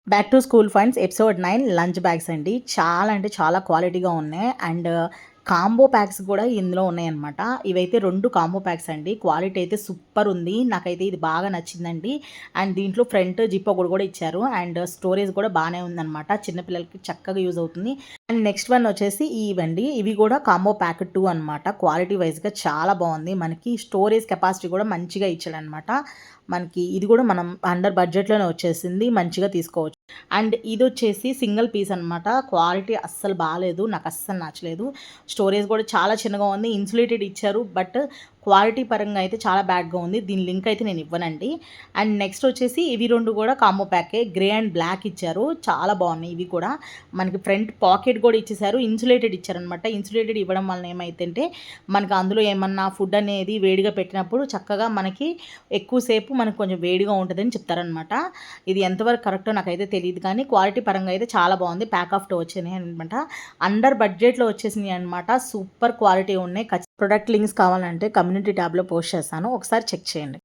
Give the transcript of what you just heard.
Back to school funds episode 9 lunch bags అండి. చాలా అంటే చాలా క్వాలిటీగా ఉన్నాయి. అండ్ కాంబో ప్యాక్స్ కూడా ఇందులో ఉన్నాయన్నమాట. ఇవైతే 2 కాంబో ప్యాక్స్ అండి. క్వాలిటీ అయితే సూపర్ ఉంది. నాకైతే ఇది బాగా నచ్చిందండి. అండ్ దీంట్లో ఫ్రంట్ జిప్ ఒకటి కూడా ఇచ్చారు. అండ్ స్టోరేజ్ కూడా బాగానే ఉందన్నమాట. చిన్నపిల్లలకి చక్కగా యూజ్ అవుతుంది. అండ్ నెక్స్ట్ వన్ వచ్చేసి ఇవండి. ఇవి కూడా కాంబో ప్యాక్ 2 అనమాట. క్వాలిటీ వైజ్గా చాలా బాగుంది. మనకి స్టోరేజ్ కెపాసిటీ కూడా మంచిగా ఇచ్చాడనమాట. మనకి ఇది కూడా మనం అండర్ బడ్జెట్లోనే వచ్చేసింది. మంచిగా తీసుకోవచ్చు. అండ్ ఇది వచ్చేసి సింగిల్ పీస్ అనమాట. క్వాలిటీ అస్సలు బాగాలేదు, నాకు అస్సలు నచ్చలేదు. స్టోరేజ్ కూడా చాలా చిన్నగా ఉంది. ఇన్సులేటెడ్ ఇచ్చారు, బట్ క్వాలిటీ పరంగా అయితే చాలా బ్యాడ్గా ఉంది. దీని లింక్ అయితే నేను ఇవ్వనండి. అండ్ నెక్స్ట్ వచ్చేసి ఇవి 2 కూడా కాంబో ప్యాకే. గ్రే అండ్ బ్లాక్ ఇచ్చారు, చాలా బాగున్నాయి. ఇవి కూడా మనకి ఫ్రంట్ పాకెట్ కూడా ఇచ్చేసారు. ఇన్సులేటెడ్ ఇచ్చారనమాట. ఇన్సులేటెడ్ ఇవ్వడం వలన ఏమైతుందంటే మనకు అందులో ఏమన్నా ఫుడ్ అనేది వేడిగా పెట్టినప్పుడు చక్కగా మనకి ఎక్కువసేపు మనకు కొంచెం వేడిగా ఉంటుందని చెప్తారనమాట. ఇది ఎంతవరకు కరెక్టో నాకైతే తెలియదు, కానీ క్వాలిటీ పరంగా అయితే చాలా బాగుంది. ప్యాక్ ఆఫ్ 2 వచ్చినాయి అనమాట. అండర్ బడ్జెట్లో వచ్చేసినాయి అనమాట. సూపర్ క్వాలిటీ ఉన్నాయి. ప్రొడక్ట్ లింక్స్ కావాలంటే కమ్యూనిటీ ట్యాబ్లో పోస్ట్ చేస్తాను, ఒకసారి చెక్ చేయండి.